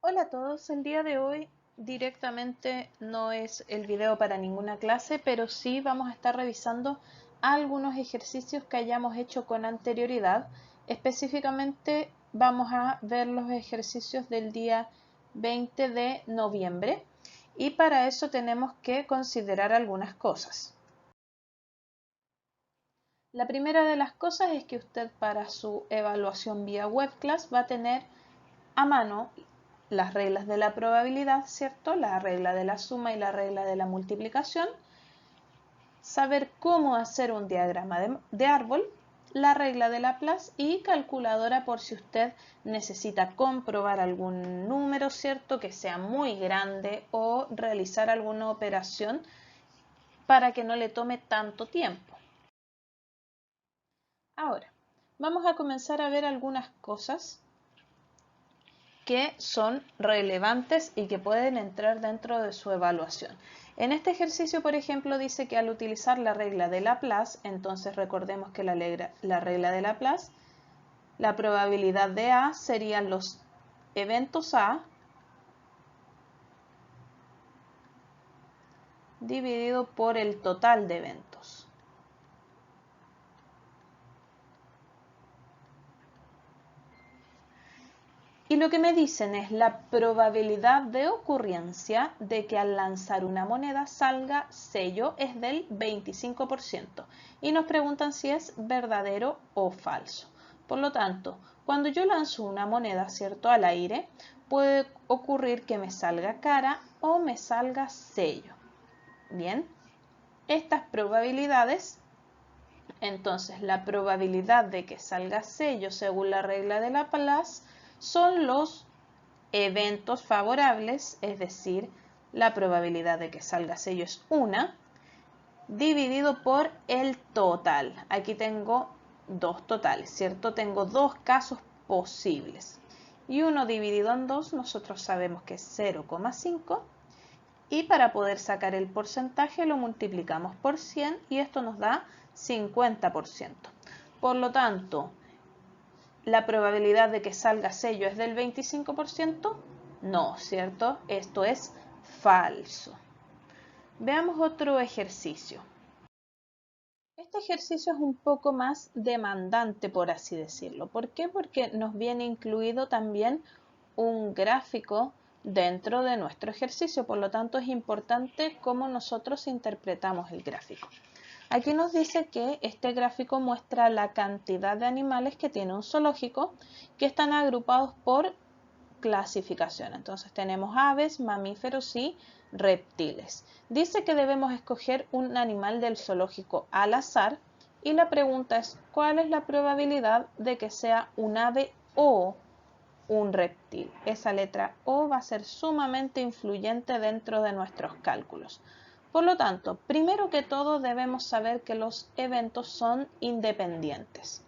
Hola a todos, el día de hoy directamente no es el video para ninguna clase, pero sí vamos a estar revisando algunos ejercicios que hayamos hecho con anterioridad. Específicamente vamos a ver los ejercicios del día 20 de noviembre y para eso tenemos que considerar algunas cosas. La primera de las cosas es que usted para su evaluación vía webclass va a tener a mano las reglas de la probabilidad, ¿cierto? La regla de la suma y la regla de la multiplicación. Saber cómo hacer un diagrama de árbol, la regla de Laplace y calculadora por si usted necesita comprobar algún número, ¿cierto? Que sea muy grande o realizar alguna operación para que no le tome tanto tiempo. Ahora, vamos a comenzar a ver algunas cosas que son relevantes y que pueden entrar dentro de su evaluación. En este ejercicio, por ejemplo, dice que al utilizar la regla de Laplace, entonces recordemos que la regla de Laplace, la probabilidad de A serían los eventos A dividido por el total de eventos. Y lo que me dicen es la probabilidad de ocurrencia de que al lanzar una moneda salga sello es del 25%. Y nos preguntan si es verdadero o falso. Por lo tanto, cuando yo lanzo una moneda, ¿cierto?, al aire, puede ocurrir que me salga cara o me salga sello. Bien, estas probabilidades, entonces la probabilidad de que salga sello según la regla de Laplace son los eventos favorables, es decir, la probabilidad de que salga sello es 1, dividido por el total. Aquí tengo dos totales, ¿cierto? Tengo dos casos posibles. Y 1 dividido en 2, nosotros sabemos que es 0,5. Y para poder sacar el porcentaje lo multiplicamos por 100 y esto nos da 50%. Por lo tanto, ¿la probabilidad de que salga sello es del 25%? No, ¿cierto? Esto es falso. Veamos otro ejercicio. Este ejercicio es un poco más demandante, por así decirlo. ¿Por qué? Porque nos viene incluido también un gráfico dentro de nuestro ejercicio. Por lo tanto, es importante cómo nosotros interpretamos el gráfico. Aquí nos dice que este gráfico muestra la cantidad de animales que tiene un zoológico que están agrupados por clasificación. Entonces tenemos aves, mamíferos y reptiles. Dice que debemos escoger un animal del zoológico al azar y la pregunta es ¿cuál es la probabilidad de que sea un ave o un reptil? Esa letra O va a ser sumamente influyente dentro de nuestros cálculos. Por lo tanto, primero que todo debemos saber que los eventos son independientes.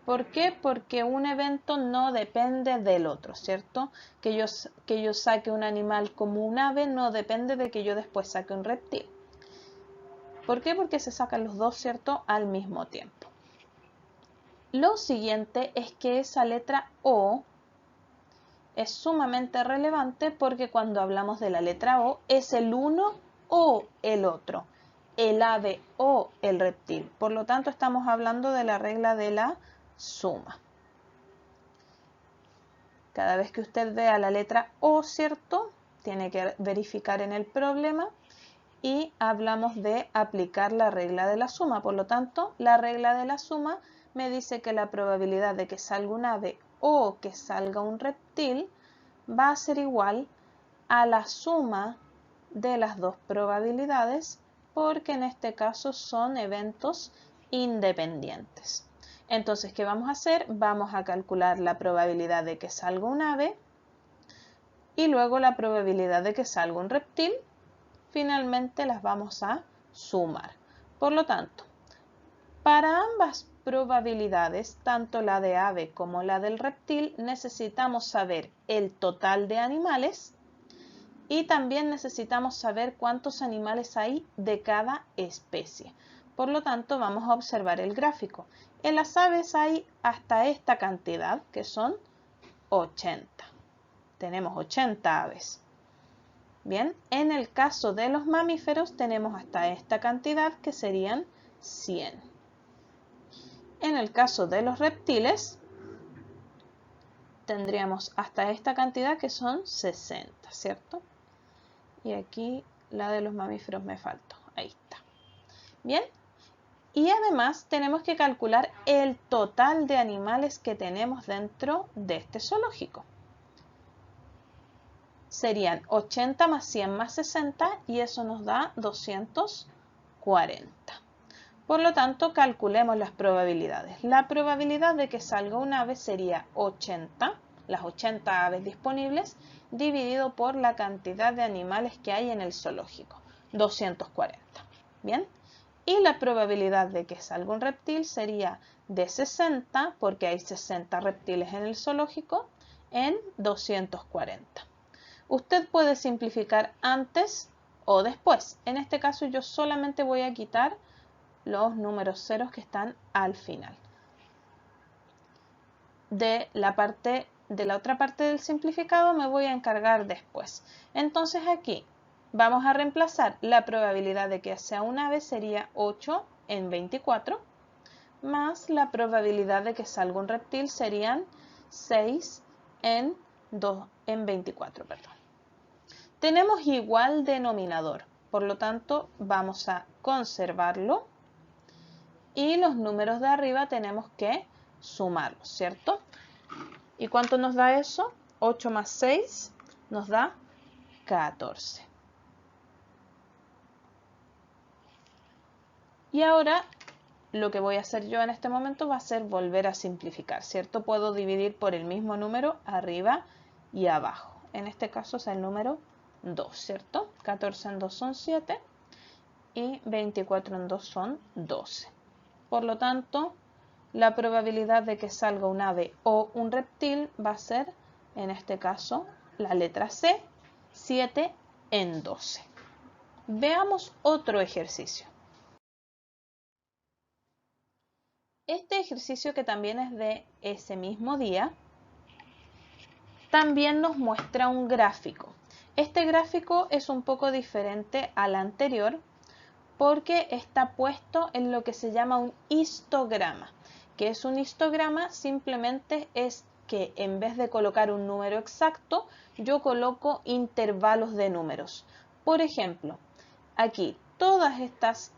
¿Por qué? Porque un evento no depende del otro, ¿cierto? Que yo saque un animal como un ave no depende de que yo después saque un reptil. ¿Por qué? Porque se sacan los dos, ¿cierto?, al mismo tiempo. Lo siguiente es que esa letra O es sumamente relevante porque cuando hablamos de la letra O es el uno o el otro, el ave o el reptil. Por lo tanto, estamos hablando de la regla de la suma. Cada vez que usted vea la letra O, ¿cierto?, tiene que verificar en el problema y hablamos de aplicar la regla de la suma. Por lo tanto, la regla de la suma me dice que la probabilidad de que salga un ave o que salga un reptil va a ser igual a la suma de las dos probabilidades porque en este caso son eventos independientes. Entonces, ¿qué vamos a hacer? Vamos a calcular la probabilidad de que salga un ave y luego la probabilidad de que salga un reptil. Finalmente las vamos a sumar. Por lo tanto, para ambas probabilidades, tanto la de ave como la del reptil, necesitamos saber el total de animales y también necesitamos saber cuántos animales hay de cada especie. Por lo tanto, vamos a observar el gráfico. En las aves hay hasta esta cantidad, que son 80. Tenemos 80 aves. Bien, en el caso de los mamíferos tenemos hasta esta cantidad, que serían 100. En el caso de los reptiles tendríamos hasta esta cantidad, que son 60, ¿cierto? Y aquí la de los mamíferos me faltó. Ahí está. Bien. Y además tenemos que calcular el total de animales que tenemos dentro de este zoológico. Serían 80 más 100 más 60 y eso nos da 240. Por lo tanto, calculemos las probabilidades. La probabilidad de que salga un ave sería 80, las 80 aves disponibles, dividido por la cantidad de animales que hay en el zoológico, 240. Bien. Y la probabilidad de que salga un reptil sería de 60, porque hay 60 reptiles en el zoológico, en 240. Usted puede simplificar antes o después. En este caso yo solamente voy a quitar los números ceros que están al final. De la otra parte del simplificado me voy a encargar después. Entonces aquí vamos a reemplazar la probabilidad de que sea un ave, sería 8 en 24, más la probabilidad de que salga un reptil serían 6 en 24. Tenemos igual denominador, por lo tanto vamos a conservarlo y los números de arriba tenemos que sumarlos, ¿cierto? ¿Y cuánto nos da eso? 8 más 6 nos da 14. Y ahora lo que voy a hacer yo en este momento va a ser volver a simplificar, ¿cierto? Puedo dividir por el mismo número arriba y abajo. En este caso es el número 2, ¿cierto? 14 en 2 son 7 y 24 en 2 son 12. Por lo tanto, la probabilidad de que salga un ave o un reptil va a ser, en este caso, la letra C, 7 en 12. Veamos otro ejercicio. Este ejercicio, que también es de ese mismo día, también nos muestra un gráfico. Este gráfico es un poco diferente al anterior porque está puesto en lo que se llama un histograma. ¿Qué es un histograma? Simplemente es que en vez de colocar un número exacto, yo coloco intervalos de números. Por ejemplo, aquí todas estas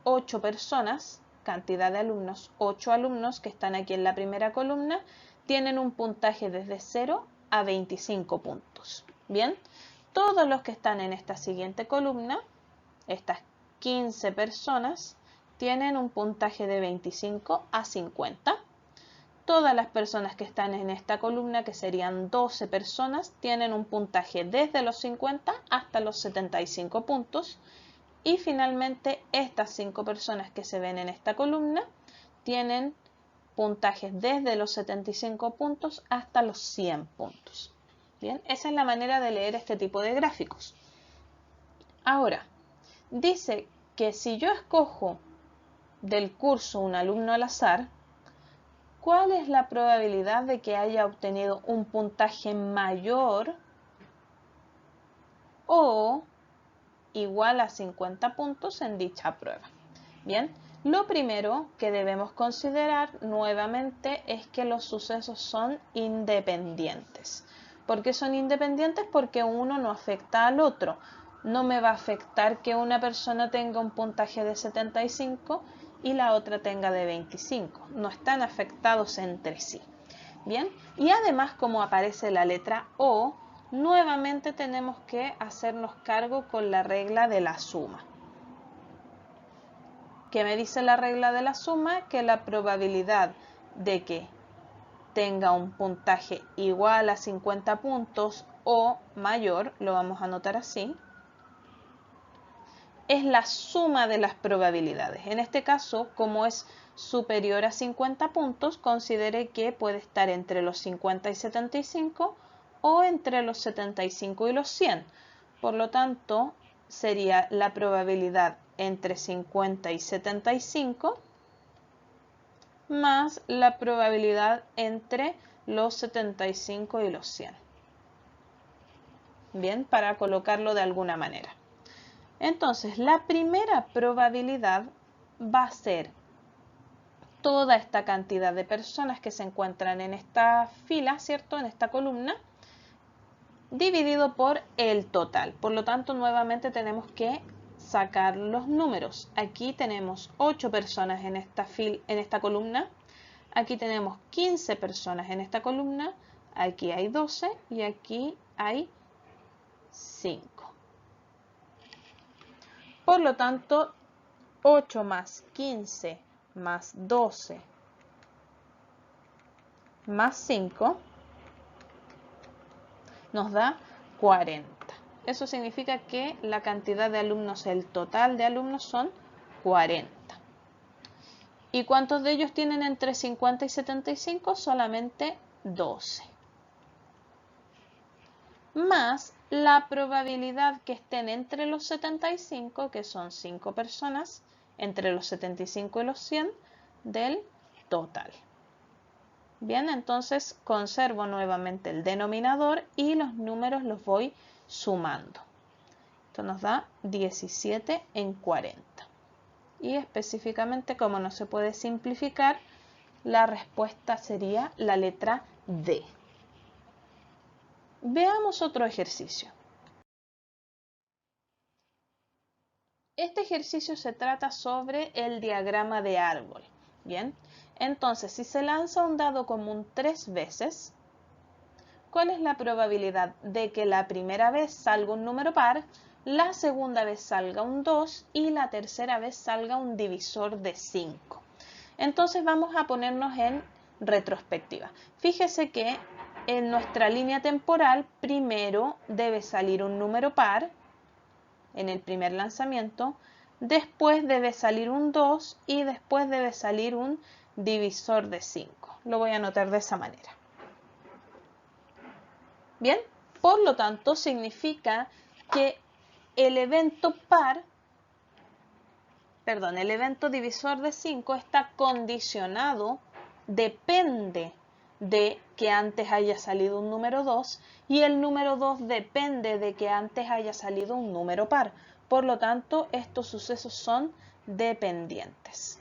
8 personas, cantidad de alumnos, 8 alumnos que están aquí en la primera columna, tienen un puntaje desde 0 a 25 puntos. Bien, todos los que están en esta siguiente columna, estas 15 personas, tienen un puntaje de 25 a 50. Todas las personas que están en esta columna, que serían 12 personas, tienen un puntaje desde los 50 hasta los 75 puntos. Y finalmente, estas 5 personas que se ven en esta columna tienen puntajes desde los 75 puntos hasta los 100 puntos. Bien, esa es la manera de leer este tipo de gráficos. Ahora, dice que si yo escojo del curso un alumno al azar, ¿cuál es la probabilidad de que haya obtenido un puntaje mayor o igual a 50 puntos en dicha prueba? Bien, lo primero que debemos considerar nuevamente es que los sucesos son independientes. ¿Por qué son independientes? Porque uno no afecta al otro. No me va a afectar que una persona tenga un puntaje de 75 y la otra tenga de 25. No están afectados entre sí. Bien, y además, como aparece la letra O, nuevamente tenemos que hacernos cargo con la regla de la suma. ¿Qué me dice la regla de la suma? Que la probabilidad de que tenga un puntaje igual a 50 puntos o mayor, lo vamos a anotar así, es la suma de las probabilidades. En este caso, como es superior a 50 puntos, considere que puede estar entre los 50 y 75 o entre los 75 y los 100. Por lo tanto, sería la probabilidad entre 50 y 75 más la probabilidad entre los 75 y los 100. Bien, para colocarlo de alguna manera. Entonces, la primera probabilidad va a ser toda esta cantidad de personas que se encuentran en esta fila, ¿cierto? En esta columna, dividido por el total. Por lo tanto, nuevamente tenemos que sacar los números. Aquí tenemos 8 personas en esta columna. Aquí tenemos 15 personas en esta columna. Aquí hay 12 y aquí hay 5. Por lo tanto, 8 más 15 más 12 más 5 nos da 40. Eso significa que la cantidad de alumnos, el total de alumnos son 40. ¿Y cuántos de ellos tienen entre 50 y 75? Solamente 12. Más la probabilidad que estén entre los 75, que son 5 personas, entre los 75 y los 100 del total. Bien, entonces conservo nuevamente el denominador y los números los voy sumando. Esto nos da 17 en 40. Y específicamente, como no se puede simplificar, la respuesta sería la letra D. Veamos otro ejercicio. Este ejercicio se trata sobre el diagrama de árbol. Bien, entonces si se lanza un dado común 3 veces, ¿cuál es la probabilidad de que la primera vez salga un número par, la segunda vez salga un 2 y la tercera vez salga un divisor de 5? Entonces vamos a ponernos en retrospectiva. Fíjese que en nuestra línea temporal primero debe salir un número par en el primer lanzamiento, después debe salir un 2 y después debe salir un divisor de 5. Lo voy a anotar de esa manera. Bien, por lo tanto significa que el evento divisor de 5 está condicionado, depende de que antes haya salido un número 2 y el número 2 depende de que antes haya salido un número par. Por lo tanto, estos sucesos son dependientes.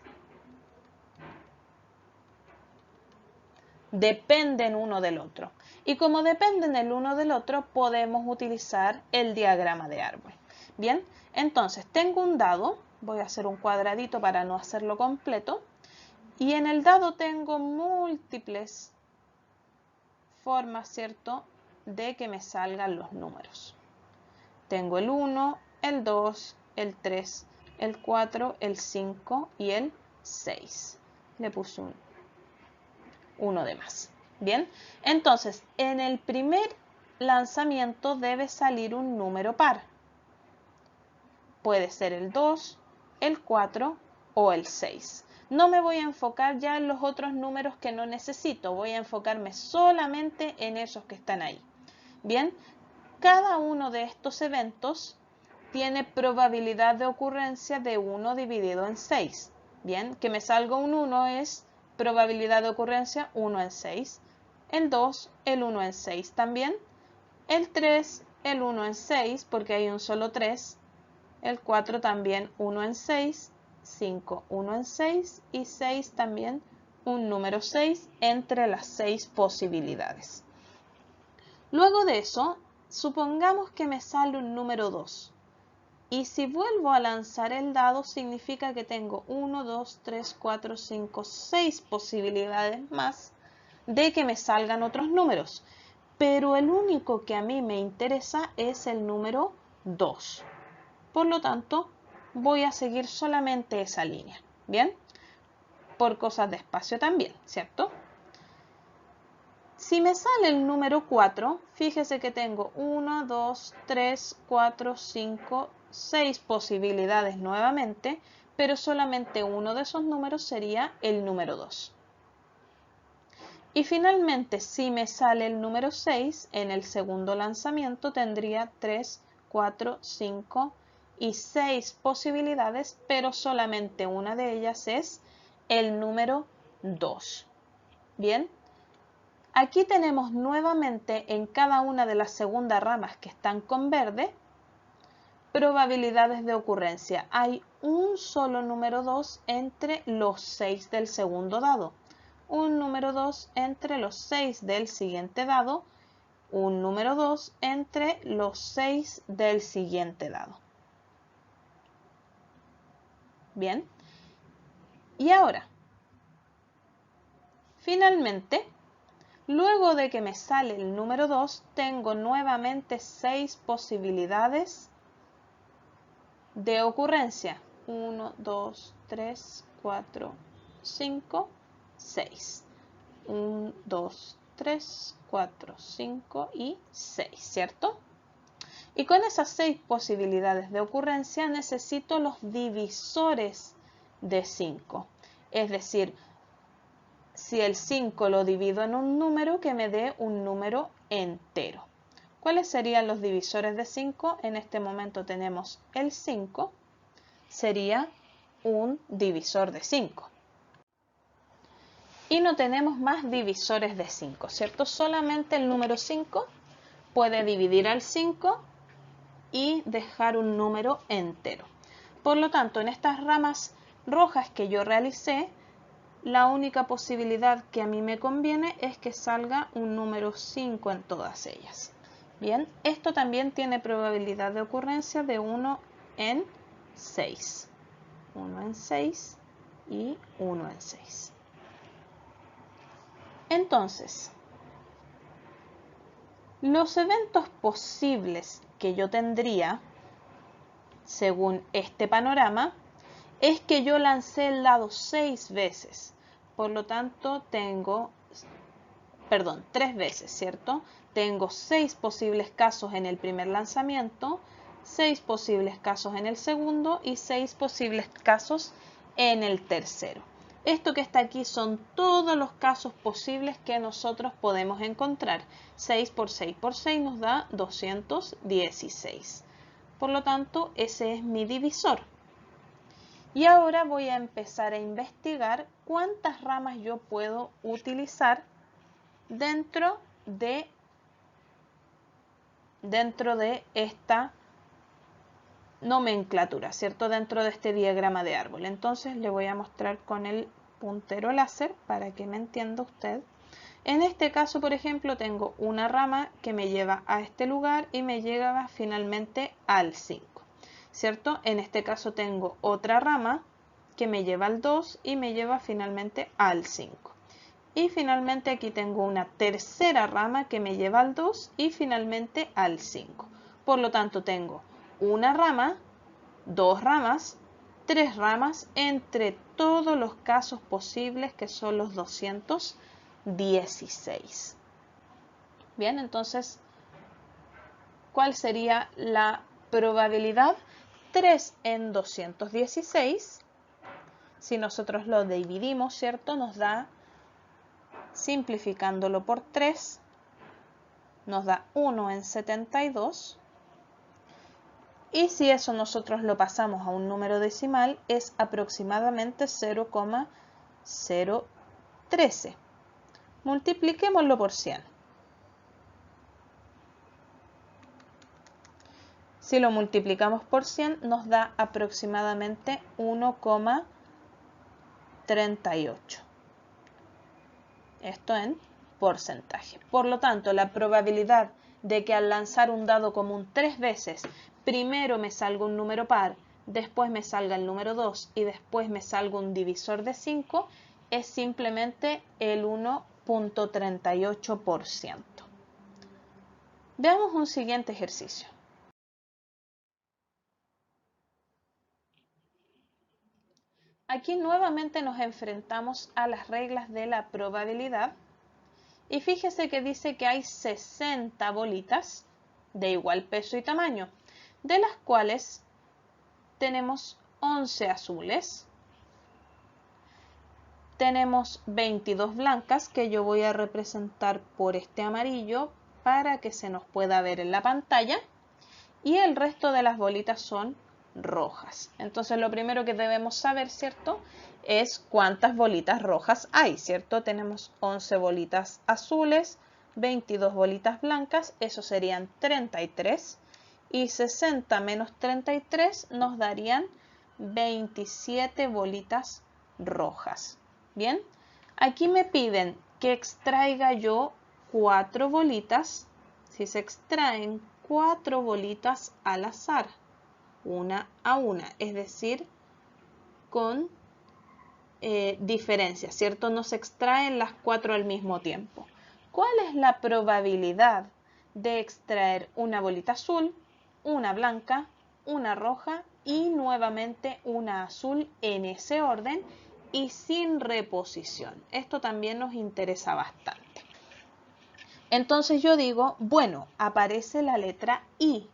Dependen uno del otro. Y como dependen el uno del otro, podemos utilizar el diagrama de árbol. Bien, entonces tengo un dado, voy a hacer un cuadradito para no hacerlo completo, y en el dado tengo múltiples formas, ¿cierto?, de que me salgan los números. Tengo el 1, el 2, el 3, el 4, el 5 y el 6. Le puse un 1 de más. Bien, entonces en el primer lanzamiento debe salir un número par. Puede ser el 2, el 4 o el 6. No me voy a enfocar ya en los otros números que no necesito, voy a enfocarme solamente en esos que están ahí. Bien, cada uno de estos eventos tiene probabilidad de ocurrencia de 1 dividido en 6. Bien, que me salga un 1 es probabilidad de ocurrencia 1 en 6. El 2, el 1 en 6 también. El 3, el 1 en 6, porque hay un solo 3. El 4 también 1 en 6. 5, 1 en 6 y 6 también un número 6 entre las 6 posibilidades. Luego de eso, supongamos que me sale un número 2. Y si vuelvo a lanzar el dado, significa que tengo 1, 2, 3, 4, 5, 6 posibilidades más de que me salgan otros números. Pero el único que a mí me interesa es el número 2. Por lo tanto, voy a seguir solamente esa línea. ¿Bien? Por cosas de espacio también, ¿cierto? Si me sale el número 4, fíjese que tengo 1, 2, 3, 4, 5, 6 posibilidades nuevamente, pero solamente uno de esos números sería el número 2. Y finalmente, si me sale el número 6, en el segundo lanzamiento tendría 3, 4, 5 y 6 posibilidades, pero solamente una de ellas es el número 2. Bien, aquí tenemos nuevamente en cada una de las segundas ramas que están con verde, probabilidades de ocurrencia. Hay un solo número 2 entre los 6 del segundo dado, un número 2 entre los 6 del siguiente dado, un número 2 entre los 6 del siguiente dado. Bien, y ahora, finalmente, luego de que me sale el número 2, tengo nuevamente 6 posibilidades de ocurrencia. 1, 2, 3, 4, 5, 6. 1, 2, 3, 4, 5 y 6, ¿cierto? Y con esas 6 posibilidades de ocurrencia necesito los divisores de 5. Es decir, si el 5 lo divido en un número, que me dé un número entero. ¿Cuáles serían los divisores de 5? En este momento tenemos el 5, sería un divisor de 5. Y no tenemos más divisores de 5, ¿cierto? Solamente el número 5 puede dividir al 5 y dejar un número entero. Por lo tanto, en estas ramas rojas que yo realicé, la única posibilidad que a mí me conviene es que salga un número 5 en todas ellas. Bien, esto también tiene probabilidad de ocurrencia de 1 en 6. 1 en 6 y 1 en 6. Entonces, los eventos posibles que yo tendría, según este panorama, es que yo lancé el dado 6 veces. Por lo tanto, tengo, 3 veces, ¿cierto? Tengo 6 posibles casos en el primer lanzamiento, 6 posibles casos en el segundo y 6 posibles casos en el tercero. Esto que está aquí son todos los casos posibles que nosotros podemos encontrar. 6 por 6 por 6 nos da 216. Por lo tanto, ese es mi divisor. Y ahora voy a empezar a investigar cuántas ramas yo puedo utilizar dentro de esta nomenclatura, ¿cierto? Dentro de este diagrama de árbol. Entonces le voy a mostrar con el puntero láser para que me entienda usted. En este caso, por ejemplo, tengo una rama que me lleva a este lugar y me llega finalmente al 5, ¿cierto? En este caso tengo otra rama que me lleva al 2 y me lleva finalmente al 5. Y finalmente aquí tengo una tercera rama que me lleva al 2 y finalmente al 5. Por lo tanto, tengo una rama, 2 ramas, 3 ramas entre todos los casos posibles, que son los 216. Bien, entonces, ¿cuál sería la probabilidad? 3 en 216. Si nosotros lo dividimos, ¿cierto? Nos da, simplificándolo por 3, nos da 1 en 72. Y si eso nosotros lo pasamos a un número decimal, es aproximadamente 0,013. Multipliquémoslo por 100. Si lo multiplicamos por 100, nos da aproximadamente 1,38. Esto en porcentaje. Por lo tanto, la probabilidad de que al lanzar un dado común 3 veces, primero me salga un número par, después me salga el número 2 y después me salga un divisor de 5, es simplemente el 1,38%. Veamos un siguiente ejercicio. Aquí nuevamente nos enfrentamos a las reglas de la probabilidad y fíjese que dice que hay 60 bolitas de igual peso y tamaño, de las cuales tenemos 11 azules, tenemos 22 blancas que yo voy a representar por este amarillo para que se nos pueda ver en la pantalla, y el resto de las bolitas son rojas. Entonces lo primero que debemos saber, ¿cierto?, es cuántas bolitas rojas hay, ¿cierto? Tenemos 11 bolitas azules, 22 bolitas blancas, eso serían 33. Y 60 menos 33 nos darían 27 bolitas rojas. Bien, aquí me piden que extraiga yo 4 bolitas. Si se extraen 4 bolitas al azar, una a una, es decir, con diferencia, ¿cierto? No se extraen las 4 al mismo tiempo. ¿Cuál es la probabilidad de extraer una bolita azul, una blanca, una roja y nuevamente una azul en ese orden y sin reposición? Esto también nos interesa bastante. Entonces yo digo, bueno, aparece la letra I.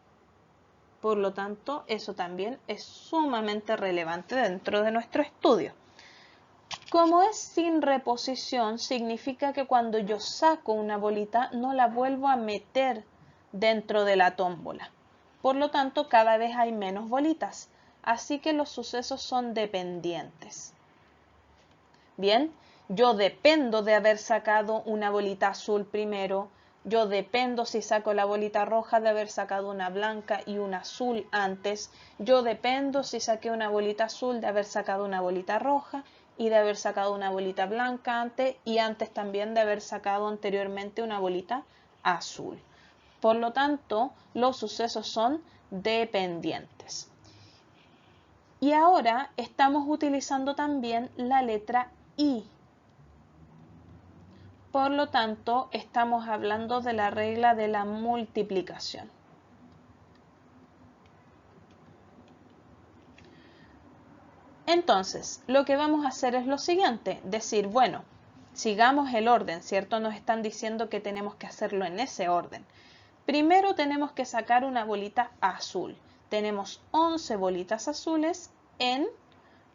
Por lo tanto, eso también es sumamente relevante dentro de nuestro estudio. Como es sin reposición, significa que cuando yo saco una bolita no la vuelvo a meter dentro de la tómbola. Por lo tanto, cada vez hay menos bolitas. Así que los sucesos son dependientes. Bien, yo dependo de haber sacado una bolita azul primero. Yo dependo, si saco la bolita roja, de haber sacado una blanca y una azul antes. Yo dependo, si saqué una bolita azul, de haber sacado una bolita roja y de haber sacado una bolita blanca antes, y antes también de haber sacado anteriormente una bolita azul. Por lo tanto, los sucesos son dependientes. Y ahora estamos utilizando también la letra I. Por lo tanto, estamos hablando de la regla de la multiplicación. Entonces, lo que vamos a hacer es lo siguiente, decir, bueno, sigamos el orden, ¿cierto? Nos están diciendo que tenemos que hacerlo en ese orden. Primero tenemos que sacar una bolita azul. Tenemos 11 bolitas azules en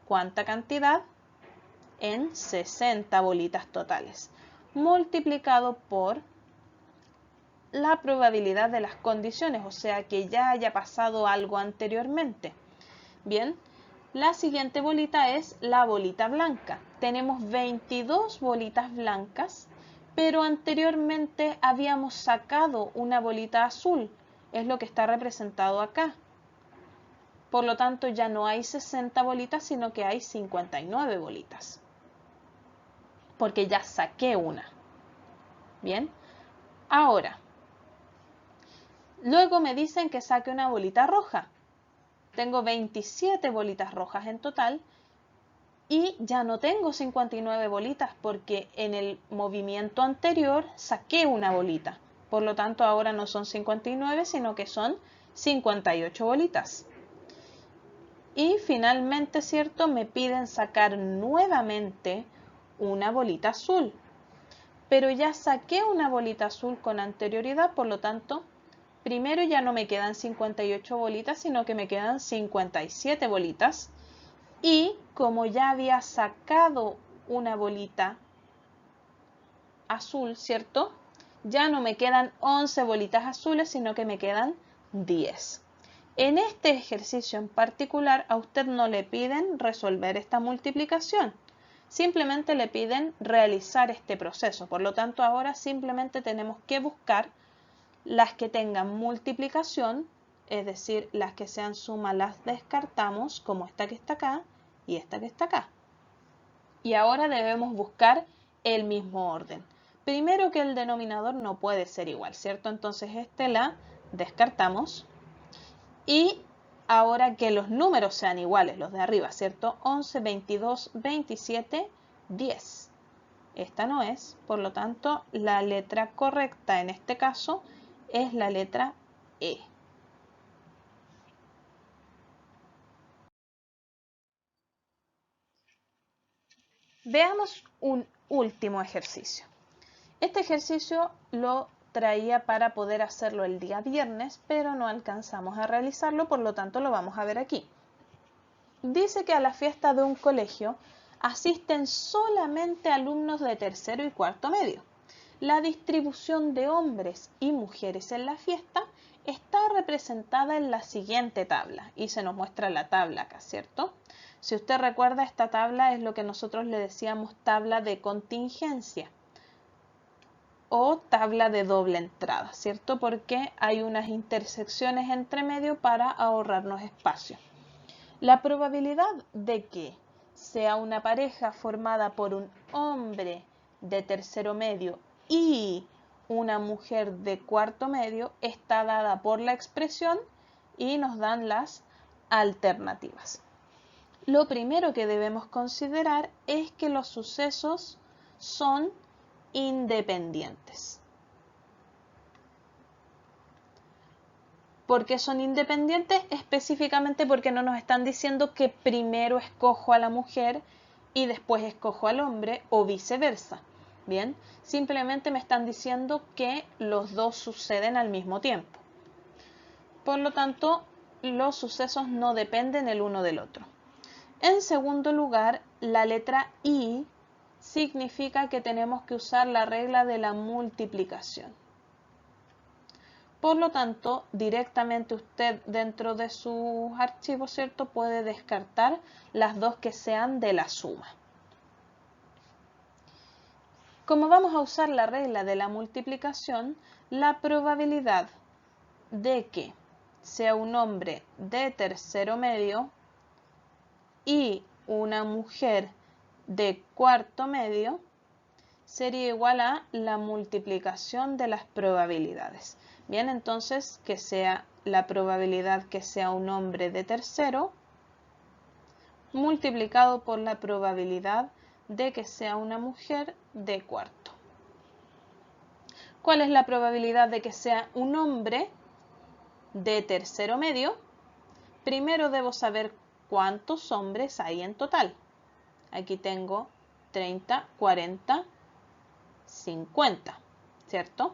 ¿cuánta cantidad? En 60 bolitas totales, multiplicado por la probabilidad de las condiciones, o sea que ya haya pasado algo anteriormente. Bien, la siguiente bolita es la bolita blanca. Tenemos 22 bolitas blancas, pero anteriormente habíamos sacado una bolita azul, es lo que está representado acá. Por lo tanto, ya no hay 60 bolitas, sino que hay 59 bolitas, porque ya saqué una. Bien, ahora, luego me dicen que saque una bolita roja. Tengo 27 bolitas rojas en total y ya no tengo 59 bolitas porque en el movimiento anterior saqué una bolita. Por lo tanto, ahora no son 59, sino que son 58 bolitas. Y finalmente, ¿cierto?, me piden sacar nuevamente una bolita azul. Pero ya saqué una bolita azul con anterioridad, por lo tanto, primero ya no me quedan 58 bolitas, sino que me quedan 57 bolitas. Y como ya había sacado una bolita azul, ¿cierto?, ya no me quedan 11 bolitas azules, sino que me quedan 10. En este ejercicio en particular, a usted no le piden resolver esta multiplicación. Simplemente le piden realizar este proceso. Por lo tanto, ahora simplemente tenemos que buscar las que tengan multiplicación, es decir, las que sean suma las descartamos, como esta que está acá y esta que está acá. Y ahora debemos buscar el mismo orden. Primero que el denominador no puede ser igual, ¿cierto? Entonces este la descartamos. Y ahora que los números sean iguales, los de arriba, ¿cierto? 11, 22, 27, 10. Esta no es, por lo tanto, la letra correcta en este caso es la letra E. Veamos un último ejercicio. Este ejercicio lo traía para poder hacerlo el día viernes, pero no alcanzamos a realizarlo, por lo tanto lo vamos a ver aquí. Dice que a la fiesta de un colegio asisten solamente alumnos de tercero y cuarto medio. La distribución de hombres y mujeres en la fiesta está representada en la siguiente tabla y se nos muestra la tabla acá, ¿cierto? Si usted recuerda, esta tabla es lo que nosotros le decíamos tabla de contingencia o tabla de doble entrada, ¿cierto? Porque hay unas intersecciones entre medio para ahorrarnos espacio. La probabilidad de que sea una pareja formada por un hombre de tercero medio y una mujer de cuarto medio está dada por la expresión y nos dan las alternativas. Lo primero que debemos considerar es que los sucesos son independientes. ¿Por qué son independientes? Específicamente porque no nos están diciendo que primero escojo a la mujer y después escojo al hombre o viceversa. Bien, simplemente me están diciendo que los dos suceden al mismo tiempo. Por lo tanto, los sucesos no dependen el uno del otro. En segundo lugar, la letra I significa que tenemos que usar la regla de la multiplicación. Por lo tanto, directamente usted dentro de sus archivos, ¿cierto?, puede descartar las dos que sean de la suma. Como vamos a usar la regla de la multiplicación, la probabilidad de que sea un hombre de tercero medio y una mujer de cuarto medio sería igual a la multiplicación de las probabilidades. Bien, entonces que sea la probabilidad que sea un hombre de tercero multiplicado por la probabilidad de que sea una mujer de cuarto. ¿Cuál es la probabilidad de que sea un hombre de tercero medio? Primero debo saber cuántos hombres hay en total. Aquí tengo 30, 40, 50, ¿cierto?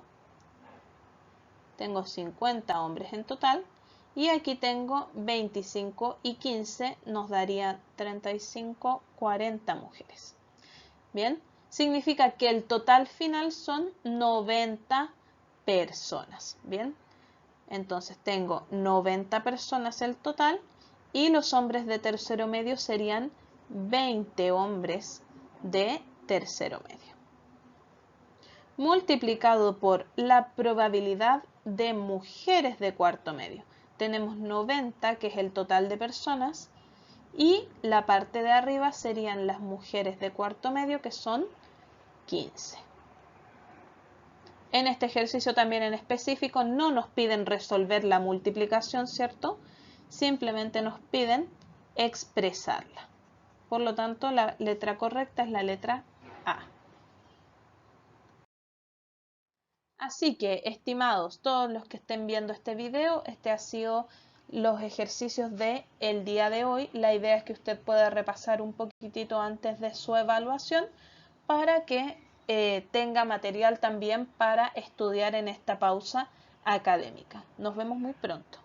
Tengo 50 hombres en total y aquí tengo 25 y 15 nos daría 35, 40 mujeres. Bien, significa que el total final son 90 personas. Bien, entonces tengo 90 personas el total y los hombres de tercero medio serían 20 hombres de tercero medio. Multiplicado por la probabilidad de mujeres de cuarto medio. Tenemos 90, que es el total de personas, y la parte de arriba serían las mujeres de cuarto medio, que son 15. En este ejercicio también en específico no nos piden resolver la multiplicación, ¿cierto? Simplemente nos piden expresarla. Por lo tanto, la letra correcta es la letra A. Así que, estimados, todos los que estén viendo este video, este ha sido los ejercicios del día de hoy. La idea es que usted pueda repasar un poquitito antes de su evaluación para que tenga material también para estudiar en esta pausa académica. Nos vemos muy pronto.